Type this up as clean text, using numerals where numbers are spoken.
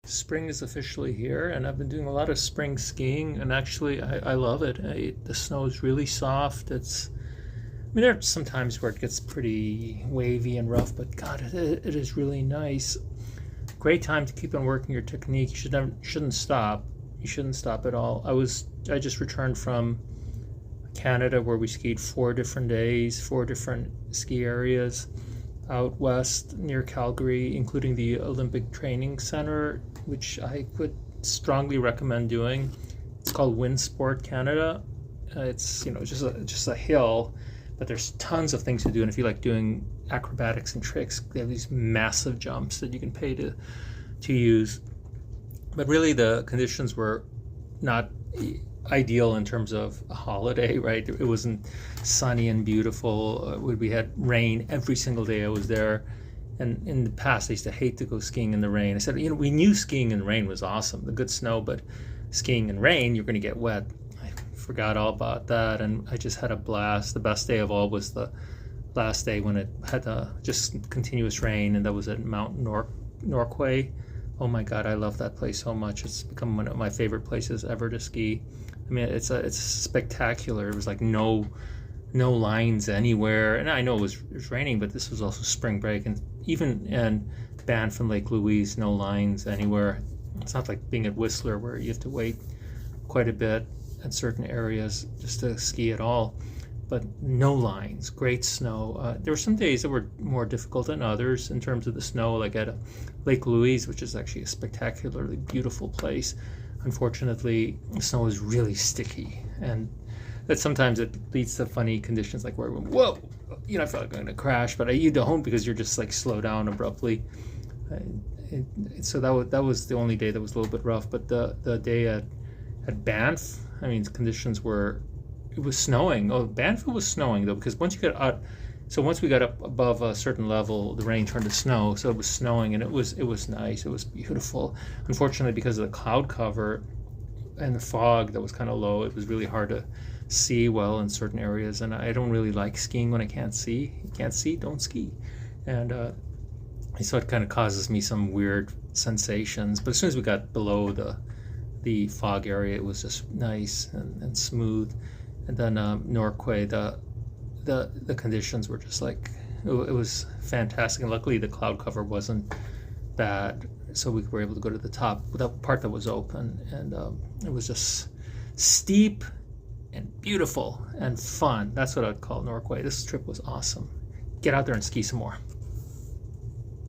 Spring is officially here, and I've been doing a lot of spring skiing, and actually, I love it. The snow is really soft. I mean, there are some times where it gets pretty wavy and rough, but God, it is really nice. Great time to keep on working your technique. Shouldn't stop. You shouldn't stop at all. I just returned from Canada where we skied 4 different days, 4 different ski areas out west near Calgary, including the Olympic Training Center, which I would strongly recommend doing. It's called Winsport, Canada. It's just a hill, but there's tons of things to do. And if you like doing acrobatics and tricks, they have these massive jumps that you can pay to use. But really, the conditions were not ideal in terms of a holiday, right? It wasn't sunny and beautiful. We had rain every single day I was there. And in the past, I used to hate to go skiing in the rain. I said, we knew skiing in rain was awesome, the good snow, but skiing in rain, you're going to get wet. I forgot all about that, and I just had a blast. The best day of all was the last day when it had just continuous rain, and that was at Mount Norquay. Oh my God, I love that place so much. It's become one of my favorite places ever to ski. I mean, it's spectacular. It was like no lines anywhere, and I know it was raining, but this was also spring break, and even in Banff and Lake Louise, no lines anywhere. It's not like being at Whistler where you have to wait quite a bit in certain areas just to ski at all, but no lines, great snow. There were some days that were more difficult than others in terms of the snow, like at Lake Louise, which is actually a spectacularly beautiful place. Unfortunately, the snow is really sticky, and that sometimes it leads to funny conditions like where, whoa, I feel like I'm going to crash, but you don't, because you're just like slow down abruptly. So that was the only day that was a little bit rough. But the day at Banff, I mean, conditions it was snowing. Oh, Banff was snowing though, because once we got up above a certain level, the rain turned to snow. So it was snowing, and it was nice. It was beautiful. Unfortunately, because of the cloud cover and the fog that was kind of low, it was really hard to see well in certain areas. And I don't really like skiing when I can't see. You can't see, don't ski. And so it kind of causes me some weird sensations. But as soon as we got below the fog area, it was just nice and smooth. And then Norquay, the conditions were just like, it was fantastic. And luckily the cloud cover wasn't bad, so we were able to go to the top, the part that was open, and it was just steep and beautiful and fun. That's what I'd call Norquay. This trip was awesome. Get out there and ski some more.